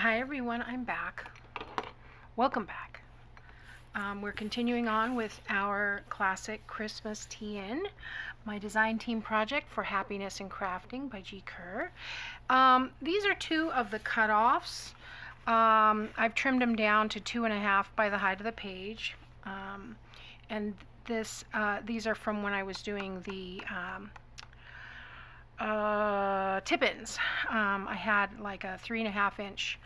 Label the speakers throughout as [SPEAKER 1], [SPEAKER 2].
[SPEAKER 1] Hi everyone, I'm back. Welcome back. We're continuing on with our classic Christmas TN, my design team project for Happiness in Crafting by Gi Kerr. These are two of the cutoffs. I've trimmed them down to 2.5 by the height of the page. And these are from when I was doing the tip-ins. I had like a 3.5 inch,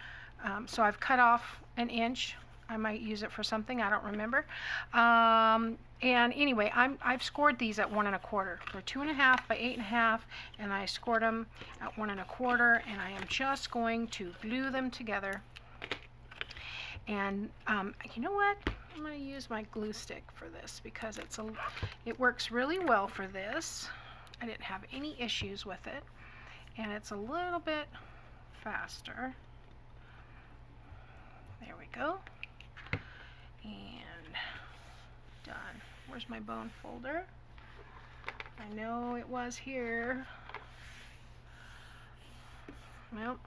[SPEAKER 1] so I've cut off an inch. I might use it for something, I don't remember. And anyway, I've scored these at 1 1/4. They're 2.5 by 8.5, and I scored them at 1 1/4, and I am just going to glue them together. And you know what? I'm going to use my glue stick for this because it works really well for this. I didn't have any issues with it, and it's a little bit faster. There we go. And done. Where's my bone folder? I know it was here. Well,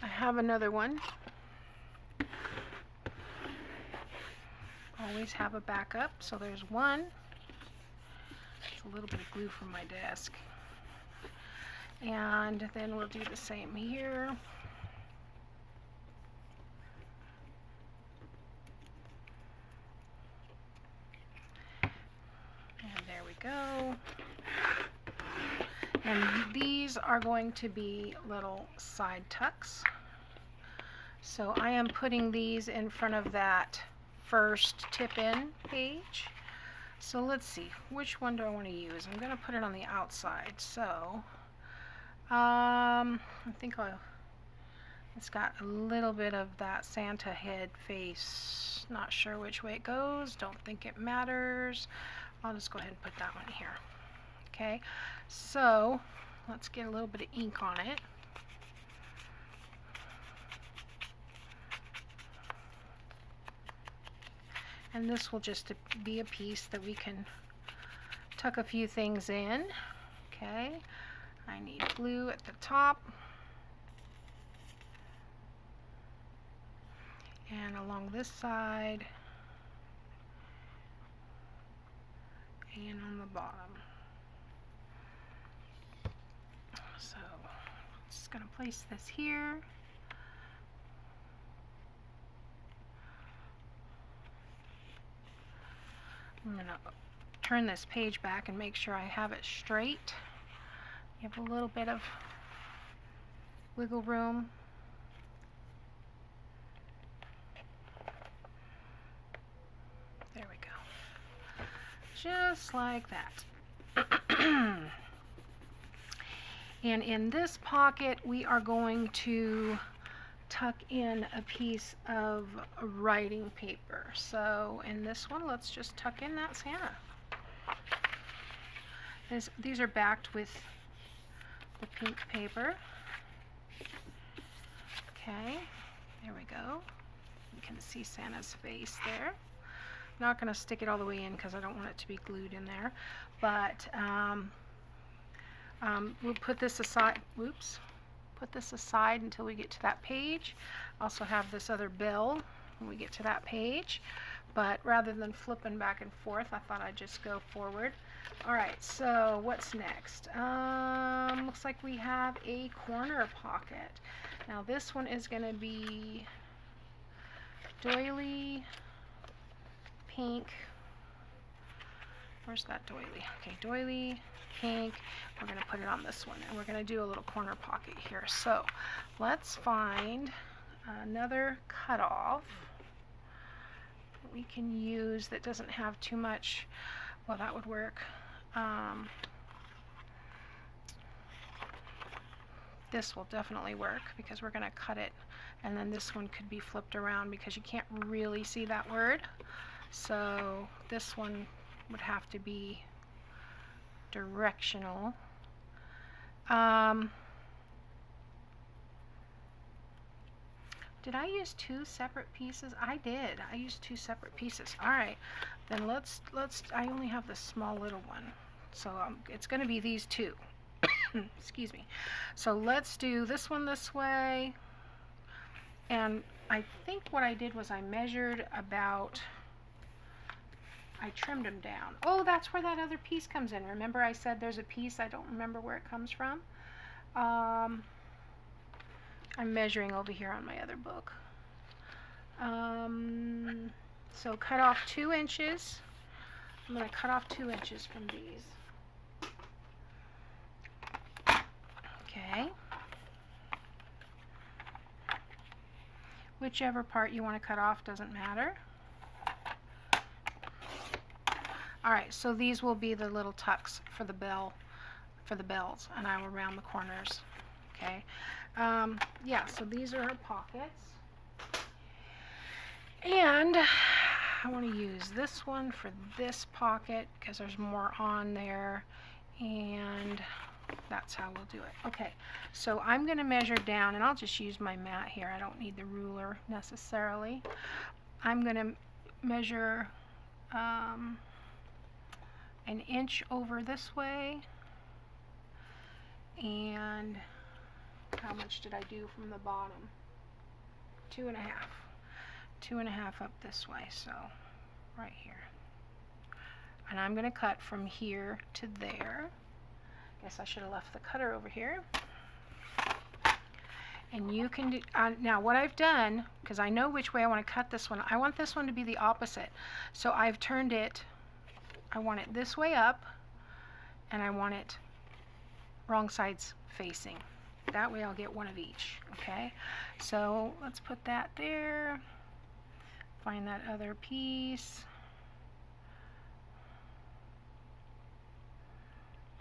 [SPEAKER 1] I have another one. Always have a backup. So there's one. It's a little bit of glue from my desk. And then we'll do the same here. And there we go. And these are going to be little side tucks. So I am putting these in front of that first tip-in page. So let's see, which one do I want to use? I'm going to put it on the outside. So I think it's got a little bit of that Santa head face. Not sure which way it goes. Don't think it matters. I'll just go ahead and put that one here. Okay, so let's get a little bit of ink on it. And this will just be a piece that we can tuck a few things in. Okay, I need glue at the top. And along this side. And on the bottom. So, I'm just going to place this here. I'm going to turn this page back and make sure I have it straight. You have a little bit of wiggle room. There we go. Just like that. And in this pocket, we are going to tuck in a piece of writing paper. So in this one, let's just tuck in that Santa. These are backed with the pink paper. Okay, there we go. You can see Santa's face there. Not going to stick it all the way in because I don't want it to be glued in there. But we'll put this aside. Whoops. Put this aside until we get to that page. Also have this other bell when we get to that page. But rather than flipping back and forth, I thought I'd just go forward. Alright, so what's next? Looks like we have a corner pocket. Now this one is going to be doily, pink. Where's that doily? Okay, doily, pink. We're going to put it on this one, and we're going to do a little corner pocket here. So let's find another cutoff that we can use that doesn't have too much. Well, that would work. This will definitely work because we're going to cut it, and then this one could be flipped around because you can't really see that word. So this one would have to be directional. Did I use 2 separate pieces? I did. I used 2 separate pieces. All right, then let's. I only have the small little one, so it's going to be these 2. Excuse me. So let's do this one this way. And I think what I did was I measured about, I trimmed them down. Oh, that's where that other piece comes in. Remember I said there's a piece, I don't remember where it comes from. I'm measuring over here on my other book. So cut off 2 inches. I'm going to cut off 2 inches from these. Okay. Whichever part you want to cut off doesn't matter. Alright, so these will be the little tucks for the bells, and I will round the corners. Okay. Yeah, so these are our pockets. And I want to use this one for this pocket because there's more on there, and that's how we'll do it. Okay, so I'm going to measure down, and I'll just use my mat here. I don't need the ruler necessarily. I'm going to measure an inch over this way, and how much did I do from the bottom? 2.5. 2.5 up this way, so right here. And I'm going to cut from here to there. Guess I should have left the cutter over here. And you can do, now what I've done, because I know which way I want to cut this one, I want this one to be the opposite. So I've turned it, I want it this way up, and I want it wrong sides facing. That way I'll get one of each, okay? So let's put that there. Find that other piece.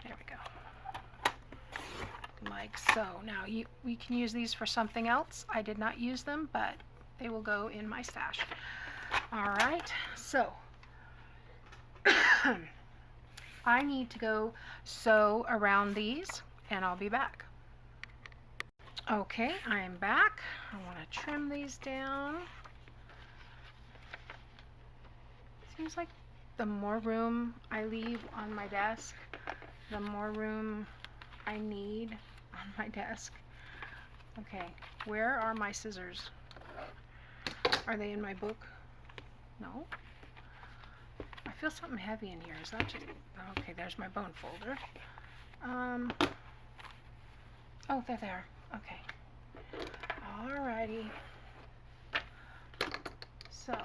[SPEAKER 1] There we go. Like so. Now we can use these for something else. I did not use them, but they will go in my stash. Alright, so I need to go sew around these, and I'll be back. Okay, I am back. I want to trim these down. Seems like the more room I leave on my desk, the more room I need on my desk. Okay, where are my scissors? Are they in my book? No. I feel something heavy in here. Is that just... Okay, there's my bone folder. Oh, they're there. Okay. Alrighty. So...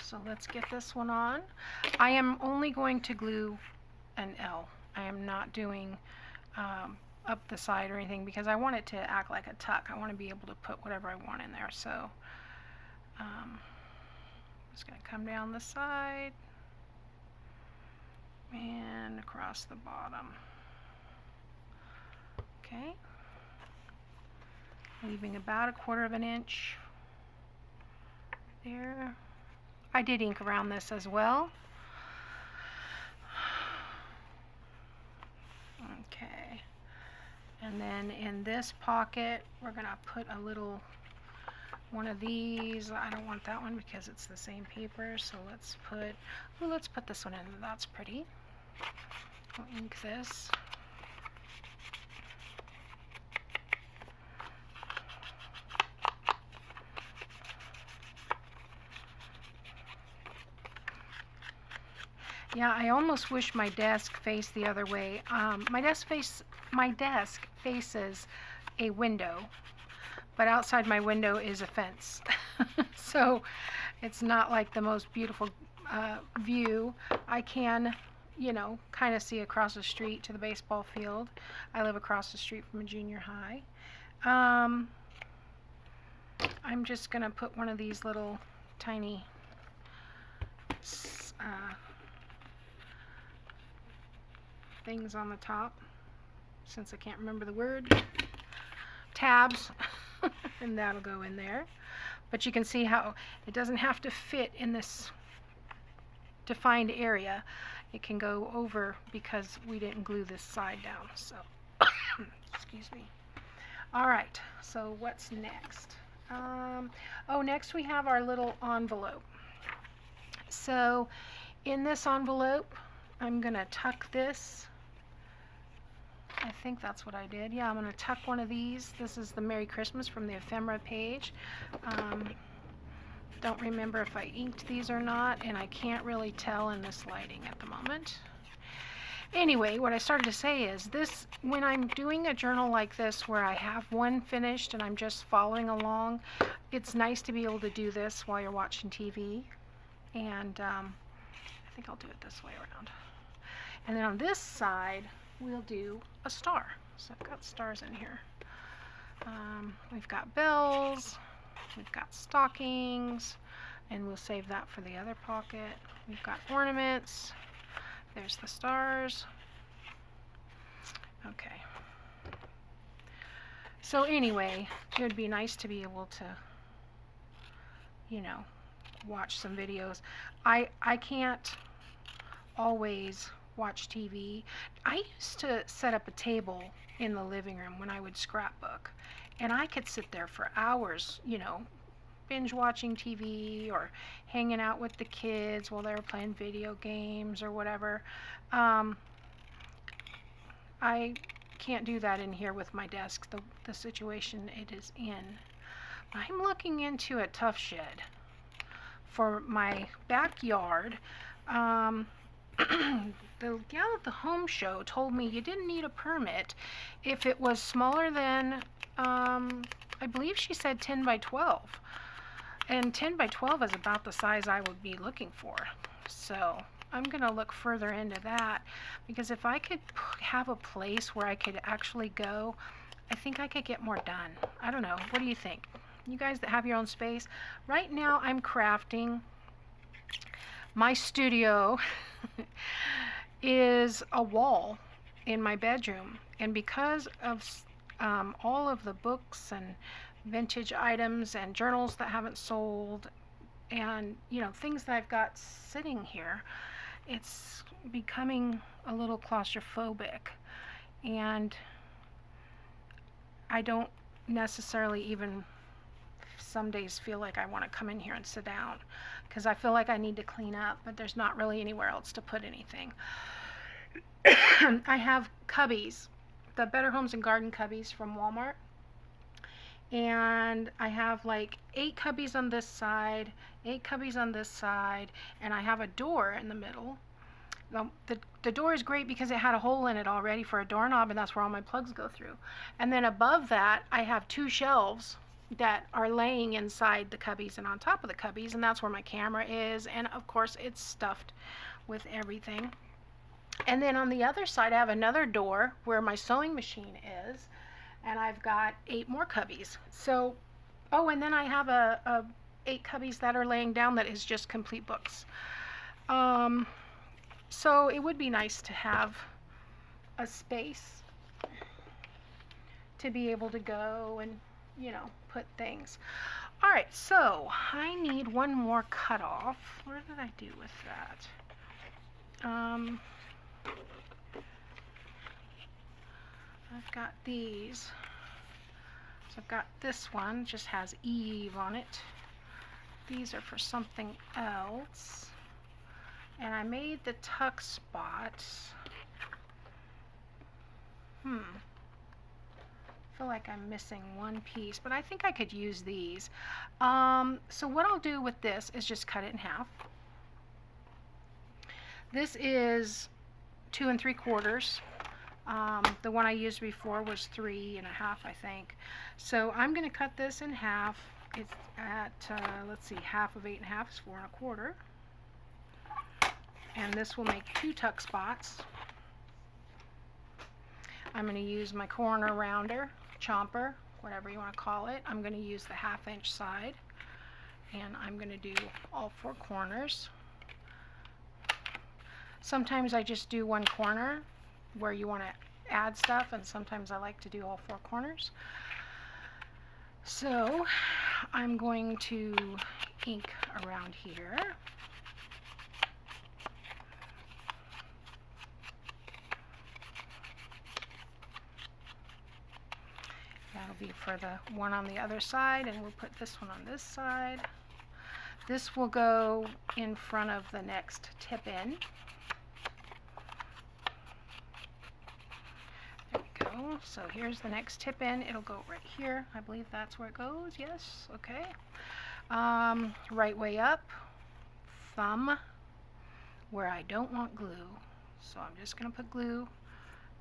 [SPEAKER 1] So let's get this one on. I am only going to glue an L. I am not doing up the side or anything because I want it to act like a tuck. I want to be able to put whatever I want in there. So I'm just going to come down the side and across the bottom. Okay. Leaving about 1/4 inch there. I did ink around this as well. Okay. And then in this pocket, we're going to put a little one of these. I don't want that one because it's the same paper. So let's put this one in. That's pretty. We'll ink this. Yeah, I almost wish my desk faced the other way. My desk faces a window, but outside my window is a fence. So it's not like the most beautiful view. I can, you know, kind of see across the street to the baseball field. I live across the street from a junior high. I'm just going to put one of these little tiny things on the top, since I can't remember the word, tabs, and that'll go in there. But you can see how it doesn't have to fit in this defined area. It can go over because we didn't glue this side down. So excuse me. All right, so what's next? Oh, next we have our little envelope. So in this envelope, I'm going to tuck this. I think that's what I did. Yeah, I'm going to tuck one of these. This is the Merry Christmas from the ephemera page. Don't remember if I inked these or not, and I can't really tell in this lighting at the moment. Anyway, what I started to say is this, when I'm doing a journal like this where I have one finished and I'm just following along, it's nice to be able to do this while you're watching TV. And I think I'll do it this way around. And then on this side, we'll do a star. So I've got stars in here. We've got bells, we've got stockings, and we'll save that for the other pocket. We've got ornaments. There's the stars. Okay. So anyway, it would be nice to be able to, you know, watch some videos. I can't always watch TV. I used to set up a table in the living room when I would scrapbook, and I could sit there for hours, you know, binge watching TV or hanging out with the kids while they were playing video games or whatever. I can't do that in here with my desk, the situation it is in. I'm looking into a tough shed for my backyard. The gal at the home show told me you didn't need a permit if it was smaller than, I believe she said 10 by 12. And 10 by 12 is about the size I would be looking for. So I'm going to look further into that, because if I could have a place where I could actually go, I think I could get more done. I don't know. What do you think? You guys that have your own space. Right now I'm crafting. My studio is a wall in my bedroom, and because of all of the books and vintage items and journals that haven't sold, and you know, things that I've got sitting here, it's becoming a little claustrophobic, and I don't necessarily even some days feel like I want to come in here and sit down, because I feel like I need to clean up, but there's not really anywhere else to put anything. I have cubbies, the Better Homes and Garden cubbies from Walmart, and I have like 8 cubbies on this side, 8 cubbies on this side, and I have a door in the middle. The door is great because it had a hole in it already for a doorknob, and that's where all my plugs go through. And then above that, I have 2 shelves that are laying inside the cubbies and on top of the cubbies, and that's where my camera is, and of course it's stuffed with everything. And then on the other side, I have another door where my sewing machine is, and I've got 8 more cubbies. So, oh, and then I have a 8 cubbies that are laying down that is just complete books. So it would be nice to have a space to be able to go and, you know, put things. All right, so I need one more cutoff. What did I do with that? I've got these. So I've got this one, just has Eve on it. These are for something else. And I made the tuck spots. I feel like I'm missing one piece, but I think I could use these. So what I'll do with this is just cut it in half. This is 2 3/4. The one I used before was 3 1/2, I think. So I'm going to cut this in half. It's at, let's see, half of 8 1/2 is 4 1/4. And this will make 2 tuck spots. I'm going to use my corner rounder, chomper, whatever you want to call it. I'm going to use the 1/2 inch side, and I'm going to do all 4 corners. Sometimes I just do one corner where you want to add stuff, and sometimes I like to do all 4 corners. So I'm going to ink around here. That'll will be for the one on the other side, and we'll put this one on this side. This will go in front of the next tip in. There we go. So here's the next tip in. It'll go right here. I believe that's where it goes. Yes. Okay. Right way up. Thumb where I don't want glue. So I'm just going to put glue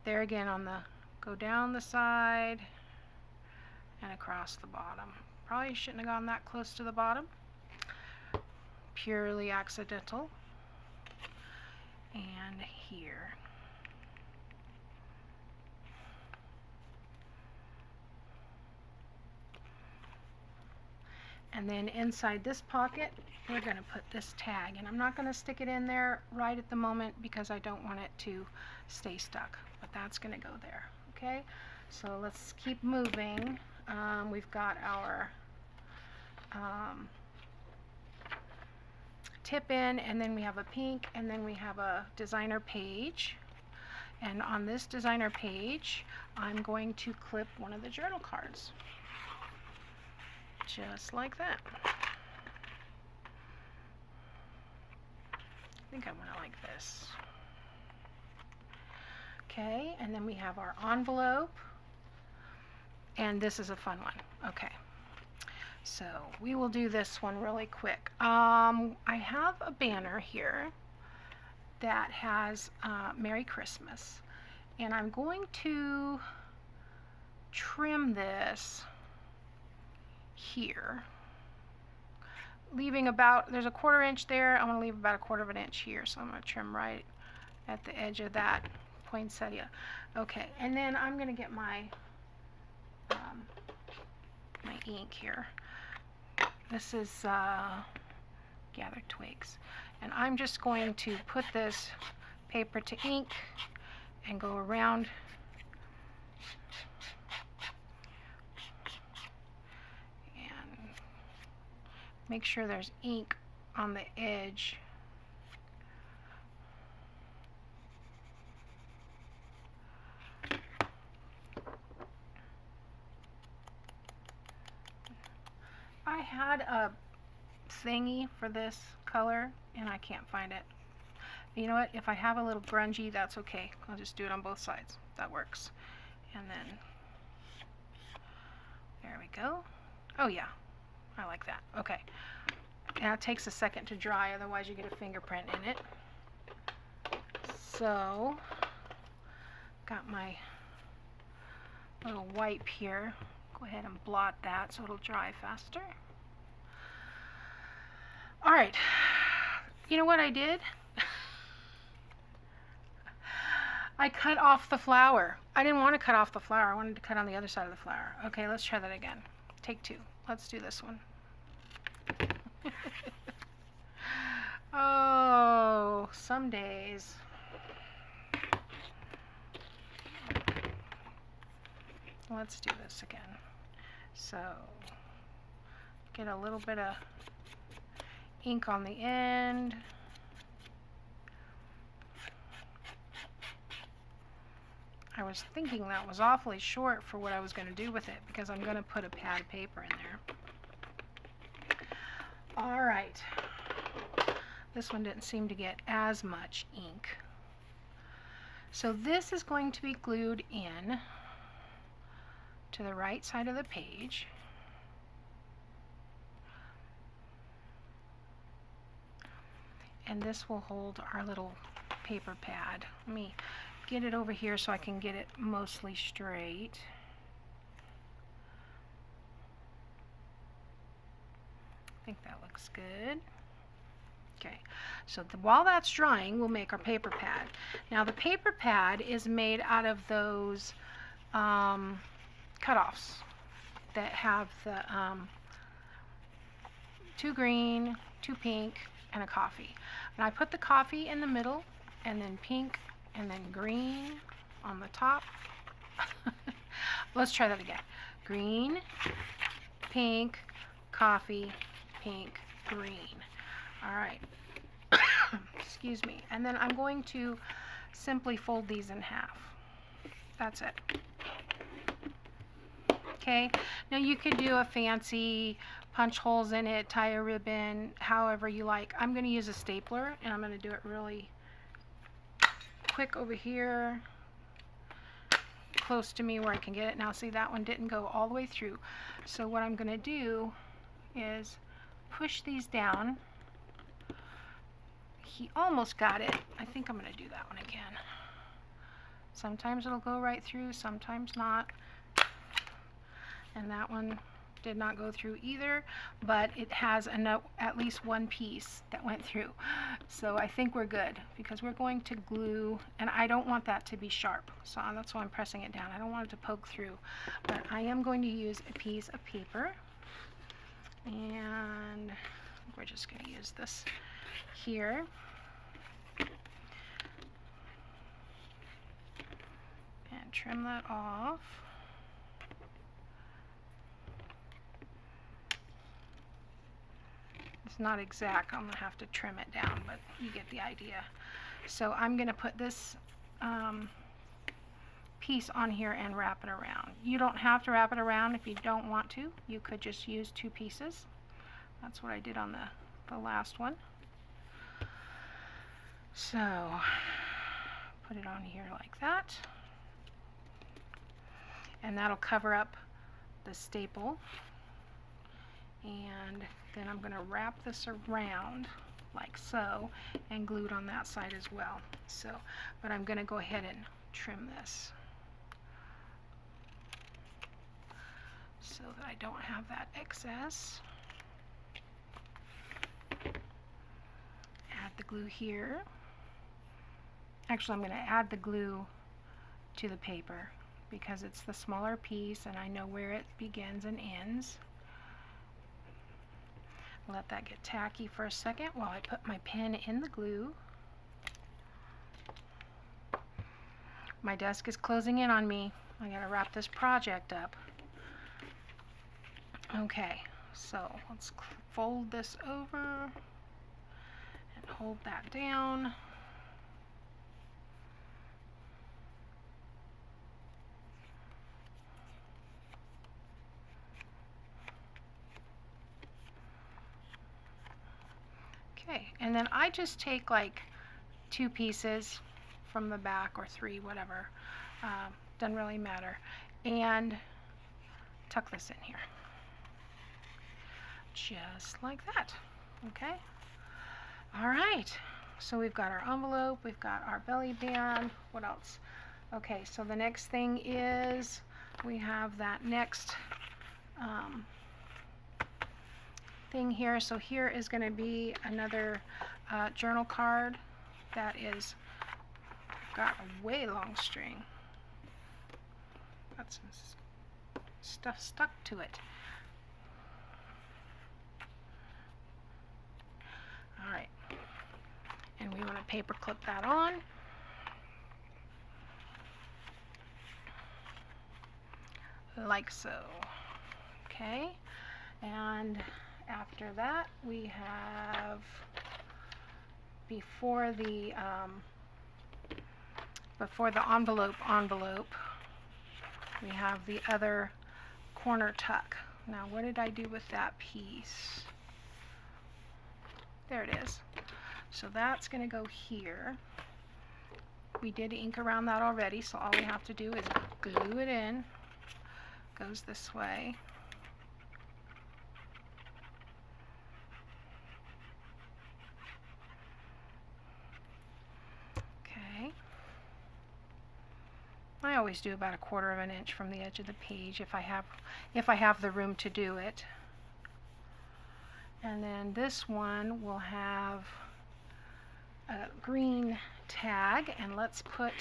[SPEAKER 1] there again on the, go down the side and across the bottom. Probably shouldn't have gone that close to the bottom. Purely accidental. And here. And then inside this pocket, we're going to put this tag. And I'm not going to stick it in there right at the moment because I don't want it to stay stuck. But that's going to go there. Okay? So let's keep moving. We've got our tip in, and then we have a pink, and then we have a designer page. And on this designer page, I'm going to clip one of the journal cards. Just like that. I think I want it like this. Okay, and then we have our envelope. And this is a fun one. Okay. So we will do this one really quick. I have a banner here that has Merry Christmas. And I'm going to trim this here, leaving about, there's a 1/4 inch there. I want to leave about a 1/4 of an inch here, so I'm going to trim right at the edge of that poinsettia. Okay, and then I'm going to get my my ink here. This is Gathered Twigs, and I'm just going to put this paper to ink and go around make sure there's ink on the edge. I had a thingy for this color and I can't find it. You know what? If I have a little grungy, that's okay. I'll just do it on both sides. That works. And then there we go. Oh yeah. I like that. Okay. Now it takes a second to dry, otherwise you get a fingerprint in it. So, got my little wipe here. Go ahead and blot that so it'll dry faster. Alright. You know what I did? I cut off the flower. I didn't want to cut off the flower. I wanted to cut on the other side of the flower. Okay, let's try that again. Take 2. Let's do this one. Oh, some days. Let's do this again. So, get a little bit of ink on the end. I was thinking that was awfully short for what I was going to do with it because I'm going to put a pad of paper in there. Alright, this one didn't seem to get as much ink. So this is going to be glued in to the right side of the page. And this will hold our little paper pad. Let me get it over here so I can get it mostly straight. I think that looks good. Okay, so while that's drying, we'll make our paper pad. Now the paper pad is made out of those cutoffs that have the 2 green, 2 pink, and a coffee. And I put the coffee in the middle, and then pink, and then green on the top. Let's try that again. Green, pink, coffee, pink, green. All right. Excuse me. And then I'm going to simply fold these in half. That's it. Okay, now you could do a fancy punch holes in it, tie a ribbon, however you like. I'm going to use a stapler, and I'm going to do it really quick over here, close to me where I can get it. Now see, that one didn't go all the way through. So what I'm going to do is push these down. He almost got it. I think I'm going to do that one again. Sometimes it'll go right through, sometimes not. And that one did not go through either, but it has at least one piece that went through. So I think we're good, because we're going to glue, and I don't want that to be sharp, so that's why I'm pressing it down. I don't want it to poke through, but I am going to use a piece of paper, and we're just going to use this here. And trim that off. It's not exact, I'm going to have to trim it down, but you get the idea. So I'm going to put this piece on here and wrap it around. You don't have to wrap it around if you don't want to. You could just use 2 pieces. That's what I did on the last one. So put it on here like that. And that'll cover up the staple. And then I'm going to wrap this around like so and glue it on that side as well. So, but I'm going to go ahead and trim this so that I don't have that excess. Add the glue here. Actually, I'm going to add the glue to the paper because it's the smaller piece and I know where it begins and ends. Let that get tacky for a second while I put my pen in the glue. My desk is closing in on me. I gotta wrap this project up. Okay, so let's fold this over and hold that down. Okay, and then I just take like 2 pieces from the back, or 3, whatever, doesn't really matter, and tuck this in here, just like that. Okay, all right, so we've got our envelope, we've got our belly band. What else? Okay, so the next thing is we have that next thing here. So here is going to be another journal card that is got a way long string. Got some stuff stuck to it. All right, and we want to paper clip that on. Like so. Okay, and after that we have, before the envelope, we have the other corner tuck. Now what did I do with that piece? There it is. So that's going to go here. We did ink around that already, so all we have to do is glue it in. Goes this way. I always do about 1/4 of an inch from the edge of the page if I have the room to do it. And then this one will have a green tag, and let's put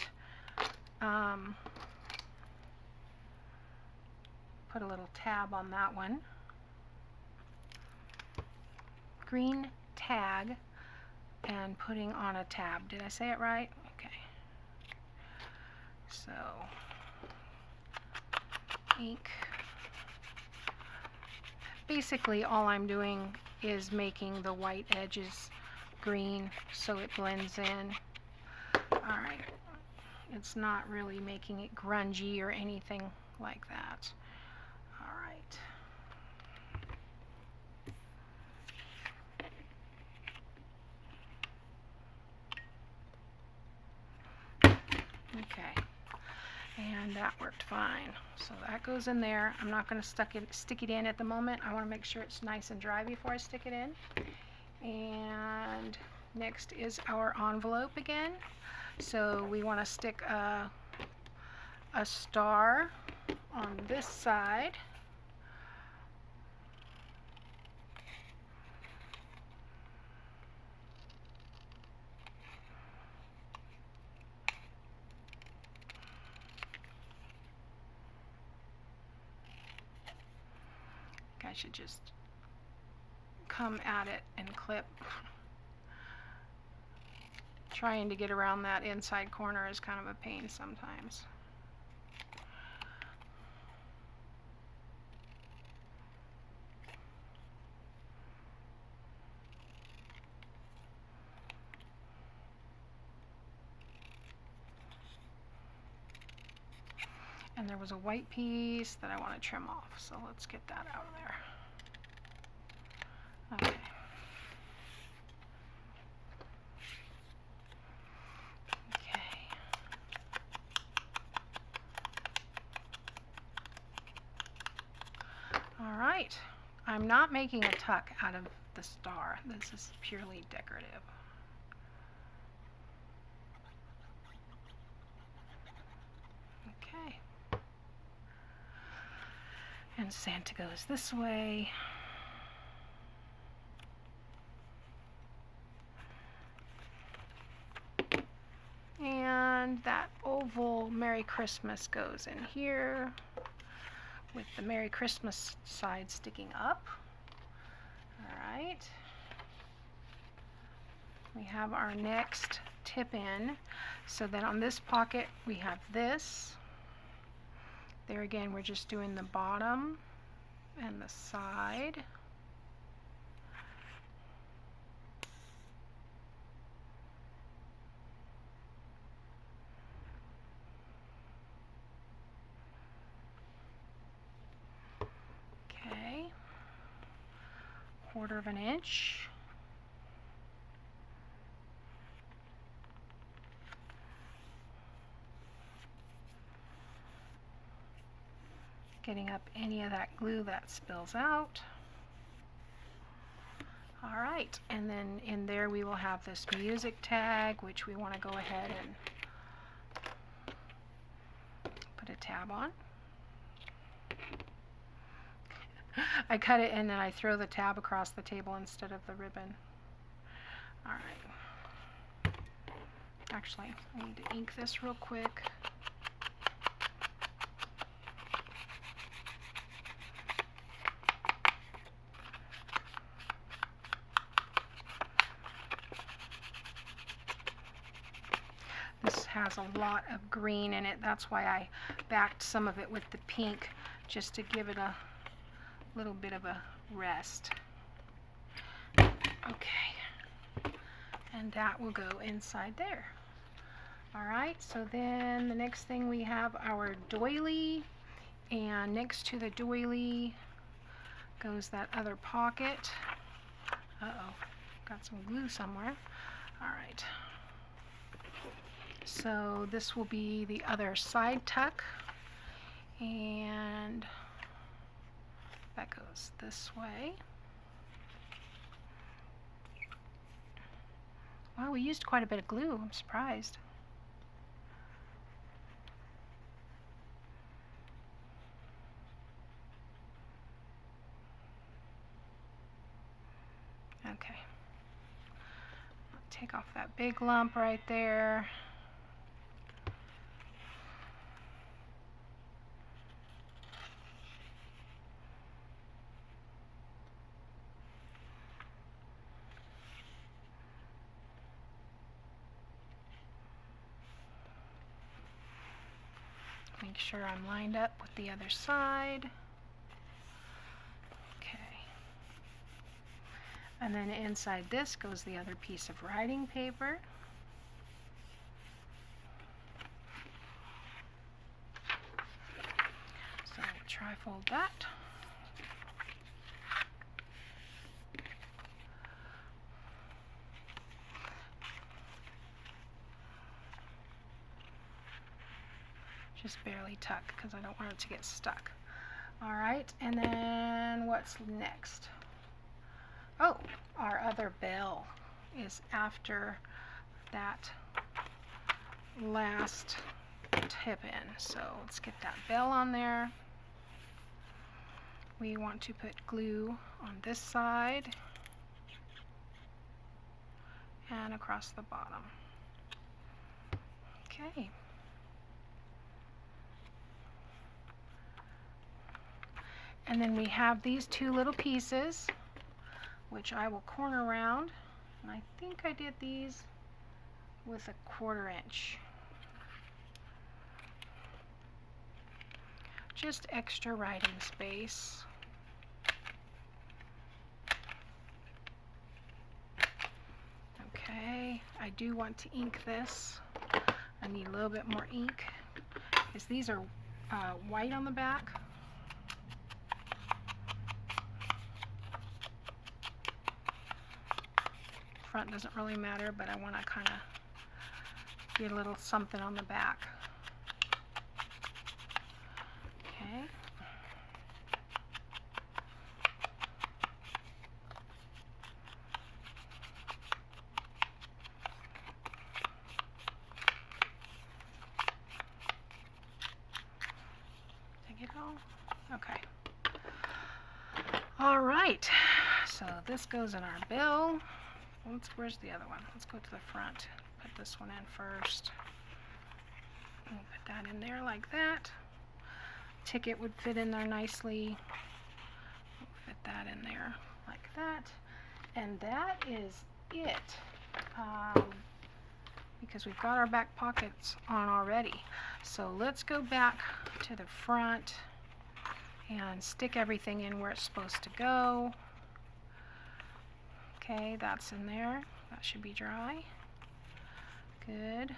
[SPEAKER 1] a little tab on that one. Green tag and putting on a tab. Did I say it right? Okay. So, ink. Basically, all I'm doing is making the white edges green so it blends in. Alright, it's not really making it grungy or anything like that. And that worked fine. So that goes in there. I'm not going to stick it in at the moment. I want to make sure it's nice and dry before I stick it in. And next is our envelope again. So we want to stick a star on this side. I should just come at it and clip. Trying to get around that inside corner is kind of a pain sometimes. And there was a white piece that I want to trim off, so let's get that out of there. Okay. All right. I'm not making a tuck out of the star. This is purely decorative. Okay. And Santa goes this way. And that oval Merry Christmas goes in here with the Merry Christmas side sticking up. All right. We have our next tip in. So then on this pocket we have this. There again, we're just doing the bottom and the side. Okay. 1/4 of an inch. Getting up any of that glue that spills out. All right, and then in there we will have this music tag, which we want to go ahead and put a tab on. I cut it and then I throw the tab across the table instead of the ribbon. All right. Actually, I need to ink this real quick. This has a lot of green in it. That's why I backed some of it with the pink, just to give it a little bit of a rest. Okay, and that will go inside there. All right, so then the next thing we have our doily, and next to the doily goes that other pocket. Uh-oh, got some glue somewhere. All right. So this will be the other side tuck, and that goes this way. Wow, we used quite a bit of glue. I'm surprised. Okay. Take off that big lump right there. Make sure I'm lined up with the other side. Okay. And then inside this goes the other piece of writing paper. So we'll tri-fold that. just barely tuck because I don't want it to get stuck. All right, and then what's next? Oh, our other bell is after that last tip in. So let's get that bell on there. We want to put glue on this side and across the bottom. Okay. And then we have these two little pieces, which I will corner around. And I think I did these with a 1/4 inch. Just extra writing space. Okay, I do want to ink this. I need a little bit more ink, because these are white on the back. Front doesn't really matter, but I want to kind of get a little something on the back. Okay. Take it all? Okay. All right. So this goes in our bill. Where's the other one? Let's go to the front. Put this one in first. We'll put that in there like that. Ticket would fit in there nicely. We'll fit that in there like that. And that is it. Because we've got our back pockets on already. So let's go back to the front and stick everything in where it's supposed to go. Okay, that's in there. That should be dry. Good.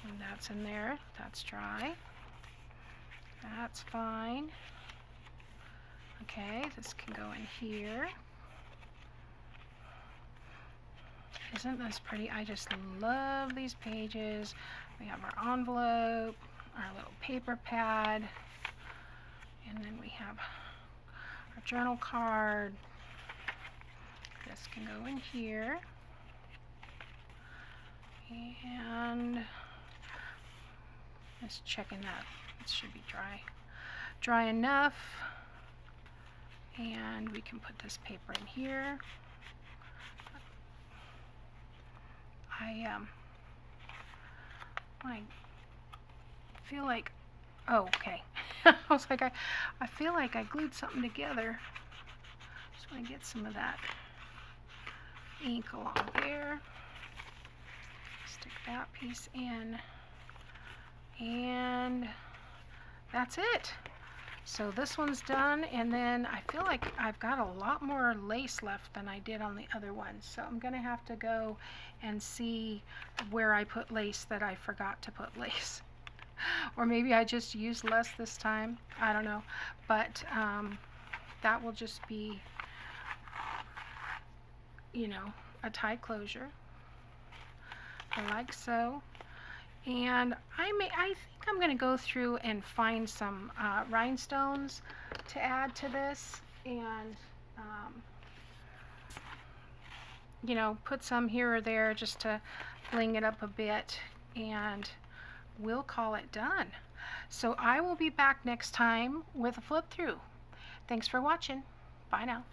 [SPEAKER 1] And that's in there. That's dry. That's fine. Okay, this can go in here. Isn't this pretty? I just love these pages. We have our envelope, our little paper pad, and then we have our journal card. This can go in here. And just checking that it should be dry enough. And we can put this paper in here. I feel like, oh, okay. I was like, I feel like I glued something together. Just want to get some of that ink along there. Stick that piece in. And that's it. So this one's done, and then I feel like I've got a lot more lace left than I did on the other one. So I'm going to have to go and see where I put lace that I forgot to put lace. Or maybe I just used less this time. I don't know. But that will just be, you know, a tie closure. Like so. And I think I'm going to go through and find some rhinestones to add to this, and you know, put some here or there just to bling it up a bit, and we'll call it done. So I will be back next time with a flip through. Thanks for watching. Bye now.